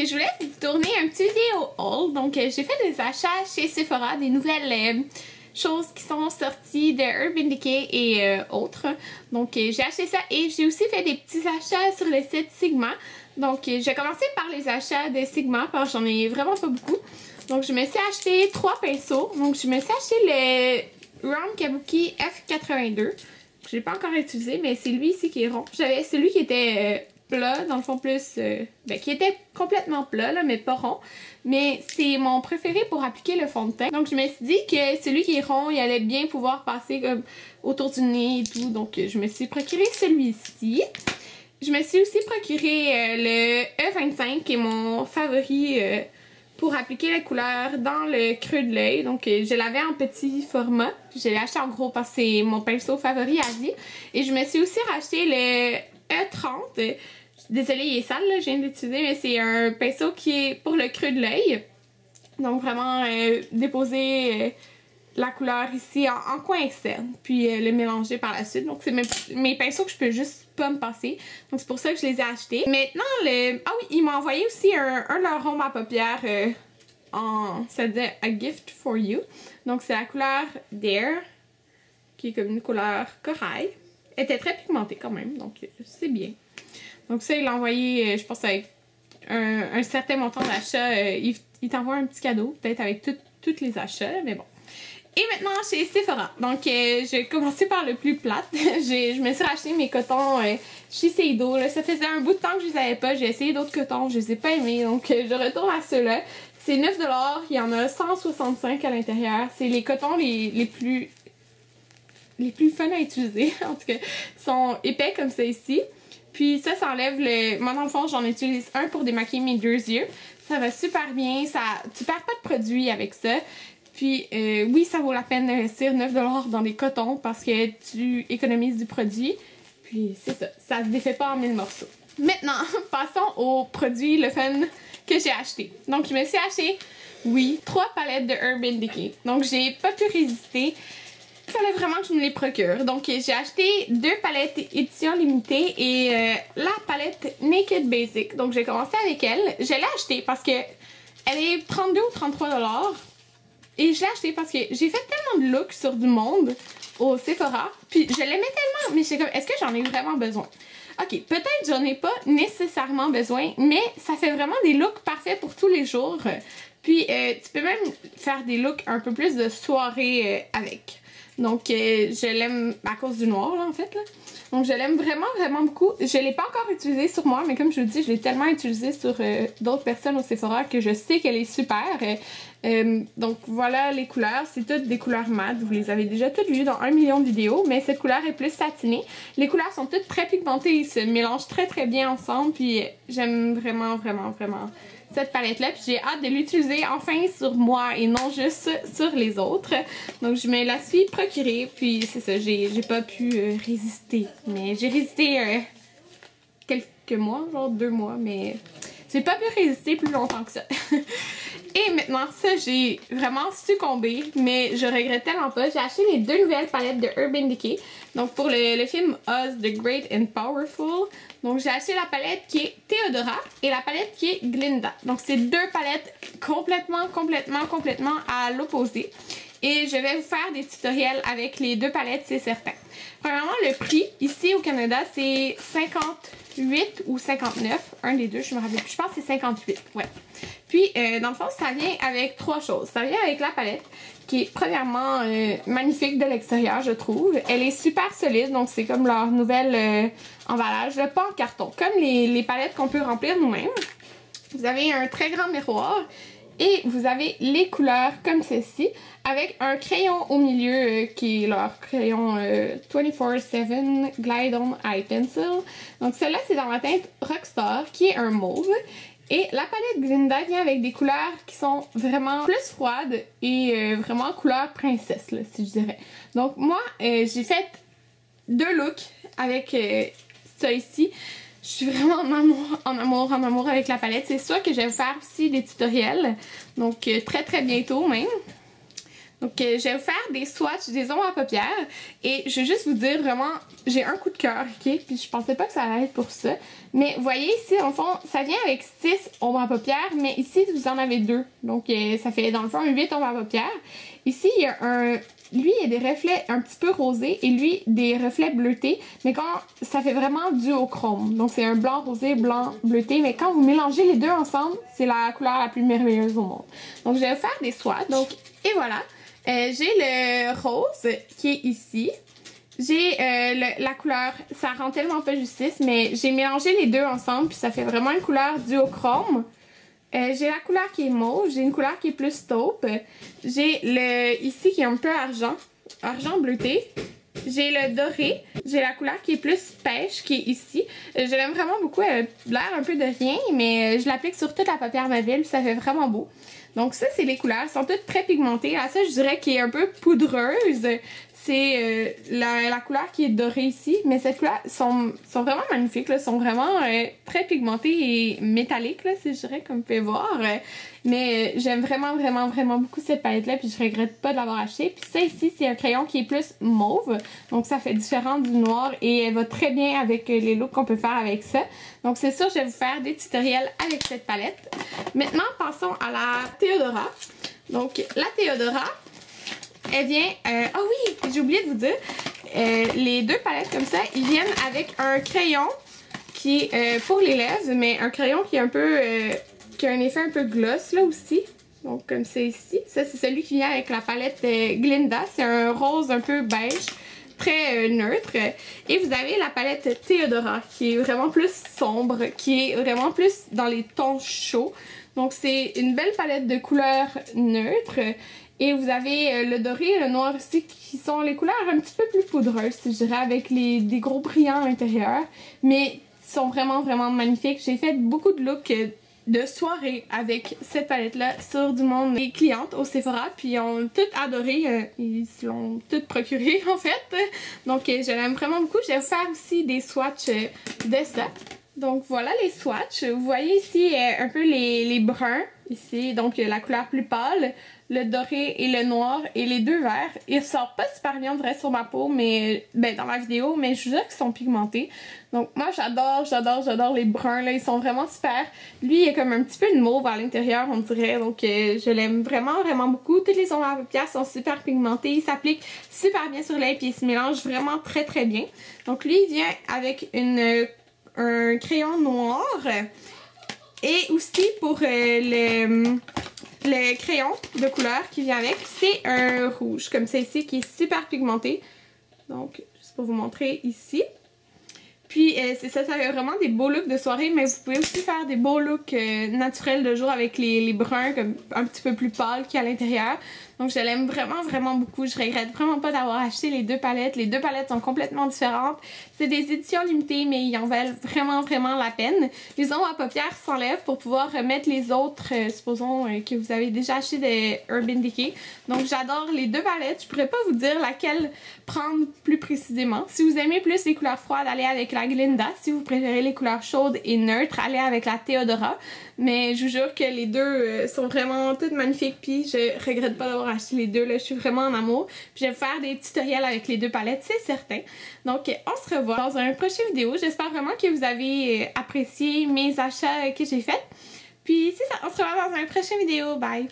je voulais vous tourner un petit vidéo haul. Donc, j'ai fait des achats chez Sephora, des nouvelles choses qui sont sorties de Urban Decay et autres. Donc, j'ai acheté ça et j'ai aussi fait des petits achats sur le site Sigma. Donc, j'ai commencé par les achats de Sigma parce que j'en ai vraiment pas beaucoup. Donc, je me suis acheté 3 pinceaux. Donc, je me suis acheté le Round Kabuki F82. Je l'ai pas encore utilisé, mais c'est lui ici qui est rond. J'avais celui qui était plat, dans le fond plus... qui était complètement plat, là, mais pas rond. Mais c'est mon préféré pour appliquer le fond de teint. Donc je me suis dit que celui qui est rond, il allait bien pouvoir passer comme autour du nez et tout. Donc je me suis procuré celui-ci. Je me suis aussi procuré le E25 qui est mon favori pour appliquer la couleur dans le creux de l'œil. Donc je l'avais en petit format. Je l'ai acheté en gros parce que c'est mon pinceau favori à vie. Et je me suis aussi racheté le E30. Désolée, il est sale, là, je viens d'utiliser, mais c'est un pinceau qui est pour le creux de l'œil. Donc vraiment déposer la couleur ici en coin externe, puis le mélanger par la suite. Donc c'est mes pinceaux que je peux juste pas me passer. Donc c'est pour ça que je les ai achetés. Maintenant, ah oui, il m'a envoyé aussi un de leurs ronds à paupières ça disait A Gift for You. Donc c'est la couleur Dare, qui est comme une couleur corail. Elle était très pigmentée quand même, donc c'est bien. Donc ça, il l'a envoyé, je pense, avec un certain montant d'achat. Il t'envoie un petit cadeau, peut-être avec tous les achats, mais bon. Et maintenant, chez Sephora. Donc, j'ai commencé par le plus plate. Je me suis racheté mes cotons Shiseido. Là. Ça faisait un bout de temps que je les avais pas. J'ai essayé d'autres cotons, je les ai pas aimés. Donc, je retourne à ceux-là. C'est 9$. Il y en a 165 à l'intérieur. C'est les cotons les plus fun à utiliser. En tout cas, ils sont épais comme ça ici. Puis ça enlève le... Moi, dans le fond, j'en utilise un pour démaquiller mes 2 yeux. Ça va super bien. Tu perds pas de produit avec ça. Puis oui, ça vaut la peine d'investir 9$ dans des cotons parce que tu économises du produit. Puis c'est ça. Ça se défait pas en 1000 morceaux. Maintenant, passons aux produits le fun que j'ai acheté. Donc, je me suis acheté, oui, 3 palettes de Urban Decay. Donc, j'ai pas pu résister. Il fallait vraiment que je me les procure. Donc, j'ai acheté 2 palettes édition limitée et la palette Naked Basic. Donc, j'ai commencé avec elle. Je l'ai achetée parce que elle est 32 ou 33$. Et je l'ai achetée parce que j'ai fait tellement de looks sur du monde au Sephora. Puis, je l'aimais tellement. Mais j'étais comme, est-ce que j'en ai vraiment besoin? Ok, peut-être j'en ai pas nécessairement besoin, mais ça fait vraiment des looks parfaits pour tous les jours. Puis, tu peux même faire des looks un peu plus de soirée avec. Donc, je l'aime à cause du noir, là, en fait. Là. Donc, je l'aime vraiment, vraiment beaucoup. Je ne l'ai pas encore utilisé sur moi, mais comme je vous dis, je l'ai tellement utilisé sur d'autres personnes au Sephora que je sais qu'elle est super. Donc, voilà les couleurs. C'est toutes des couleurs mat. Vous les avez déjà toutes vues dans 1 million de vidéos, mais cette couleur est plus satinée. Les couleurs sont toutes très pigmentées. Ils se mélangent très, très bien ensemble. Puis, j'aime vraiment, vraiment, vraiment cette palette-là. Puis j'ai hâte de l'utiliser enfin sur moi et non juste sur les autres. Donc je me la suis procurée. Puis c'est ça, j'ai pas pu résister. Mais j'ai résisté quelques mois, genre 2 mois. Mais j'ai pas pu résister plus longtemps que ça. Et maintenant, ça, j'ai vraiment succombé, mais je regrette tellement pas. J'ai acheté les 2 nouvelles palettes de Urban Decay. Donc, pour le film Oz, The Great and Powerful. Donc, j'ai acheté la palette qui est Theodora et la palette qui est Glinda. Donc, c'est 2 palettes complètement à l'opposé. Et je vais vous faire des tutoriels avec les 2 palettes, c'est certain. Premièrement, le prix, ici au Canada, c'est 58 ou 59. Un des deux, je me rappelle plus. Je pense que c'est 58, ouais. Puis, dans le fond, ça vient avec 3 choses. Ça vient avec la palette, qui est premièrement magnifique de l'extérieur, je trouve. Elle est super solide, donc c'est comme leur nouvel emballage, pas en carton. Comme les palettes qu'on peut remplir nous-mêmes. Vous avez un très grand miroir et vous avez les couleurs comme ceci, avec un crayon au milieu qui est leur crayon 24/7 Glide On Eye Pencil. Donc celle-là, c'est dans la teinte Rockstar, qui est un mauve. Et la palette Glinda vient avec des couleurs qui sont vraiment plus froides et vraiment couleur princesse, là, si je dirais. Donc moi, j'ai fait 2 looks avec ça ici. Je suis vraiment en amour avec la palette. C'est sûr que je vais vous faire aussi des tutoriels. Donc très bientôt même. Donc, je vais vous faire des swatchs des ombres à paupières. Et je vais juste vous dire vraiment, j'ai un coup de cœur, ok? Puis je pensais pas que ça allait être pour ça. Mais vous voyez ici, en fond, ça vient avec 6 ombres à paupières, mais ici, vous en avez 2. Donc, ça fait dans le fond 8 ombres à paupières. Ici, il y a un... Lui, il y a des reflets un petit peu rosés et lui, des reflets bleutés. Mais quand ça fait vraiment duochrome. Donc, c'est un blanc rosé, blanc bleuté. Mais quand vous mélangez les deux ensemble, c'est la couleur la plus merveilleuse au monde. Donc, je vais vous faire des swatchs. Donc, et voilà. J'ai le rose qui est ici. J'ai la couleur, ça rend tellement pas justice, mais j'ai mélangé les deux ensemble puis ça fait vraiment une couleur duochrome. J'ai la couleur qui est mauve, j'ai une couleur qui est plus taupe. J'ai le ici qui est un peu argent bleuté. J'ai le doré, j'ai la couleur qui est plus pêche qui est ici. Je l'aime vraiment beaucoup, elle a l'air un peu de rien, mais je l'applique sur toute la paupière mobile, ça fait vraiment beau. Donc ça, c'est les couleurs, elles sont toutes très pigmentées. Là, ça, je dirais qui est un peu poudreuse. C'est la couleur qui est dorée ici, mais cette couleur sont vraiment magnifiques, là, sont vraiment très pigmentées et métalliques, là, si je dirais, comme vous pouvez voir. Mais j'aime vraiment beaucoup cette palette-là, puis je regrette pas de l'avoir acheté. Puis ça ici, c'est un crayon qui est plus mauve, donc ça fait différent du noir et elle va très bien avec les looks qu'on peut faire avec ça. Donc c'est sûr, je vais vous faire des tutoriels avec cette palette. Maintenant, passons à la Theodora. Donc la Theodora, elle vient... Ah oui, j'ai oublié de vous dire, les deux palettes comme ça, ils viennent avec un crayon qui est pour les lèvres, mais un crayon qui est un peu... qui a un effet un peu gloss là aussi. Donc comme c'est ici. Ça, c'est celui qui vient avec la palette Glinda. C'est un rose un peu beige, très neutre. Et vous avez la palette Theodora qui est vraiment plus sombre, qui est vraiment plus dans les tons chauds. Donc c'est une belle palette de couleurs neutres. Et vous avez le doré et le noir aussi qui sont les couleurs un petit peu plus poudreuses, je dirais, avec des gros brillants à l'intérieur. Mais ils sont vraiment magnifiques. J'ai fait beaucoup de looks de soirée avec cette palette-là sur du monde. Les clientes au Sephora, puis ils ont toutes adoré. Ils se l'ont toutes procuré en fait. Donc je l'aime vraiment beaucoup. Je vais vous faire aussi des swatchs de ça. Donc voilà les swatchs. Vous voyez ici un peu les bruns. Ici, donc la couleur plus pâle, le doré et le noir et les deux verts. Ils ressortent pas super bien, on dirait, sur ma peau, mais ben, dans ma vidéo, mais je vous jure qu'ils sont pigmentés. Donc moi j'adore les bruns là, ils sont vraiment super. Lui il est comme un petit peu de mauve à l'intérieur on dirait, donc je l'aime vraiment beaucoup. Toutes les ombres à paupières sont super pigmentées, il s'applique super bien sur l'œil puis il se mélange vraiment très bien. Donc lui il vient avec un crayon noir. Et aussi pour le crayon de couleur qui vient avec, c'est un rouge comme ça ici qui est super pigmenté. Donc, juste pour vous montrer ici. Puis c'est ça, ça fait vraiment des beaux looks de soirée, mais vous pouvez aussi faire des beaux looks naturels de jour avec les bruns comme un petit peu plus pâles qu'il y a à l'intérieur. Donc je l'aime vraiment beaucoup. Je regrette vraiment pas d'avoir acheté les deux palettes. Les deux palettes sont complètement différentes. C'est des éditions limitées, mais ils en valent vraiment la peine. Les ombres à paupières s'enlèvent pour pouvoir remettre les autres, supposons que vous avez déjà acheté de Urban Decay. Donc j'adore les deux palettes. Je pourrais pas vous dire laquelle prendre plus précisément. Si vous aimez plus les couleurs froides, allez avec la Glinda. Si vous préférez les couleurs chaudes et neutres, allez avec la Theodora. Mais je vous jure que les deux sont vraiment toutes magnifiques. Puis je regrette pas d'avoir acheté les deux. Là, je suis vraiment en amour. Puis je vais faire des tutoriels avec les deux palettes, c'est certain. Donc on se revoit dans une prochaine vidéo. J'espère vraiment que vous avez apprécié mes achats que j'ai faits. Puis c'est ça, on se revoit dans une prochaine vidéo. Bye!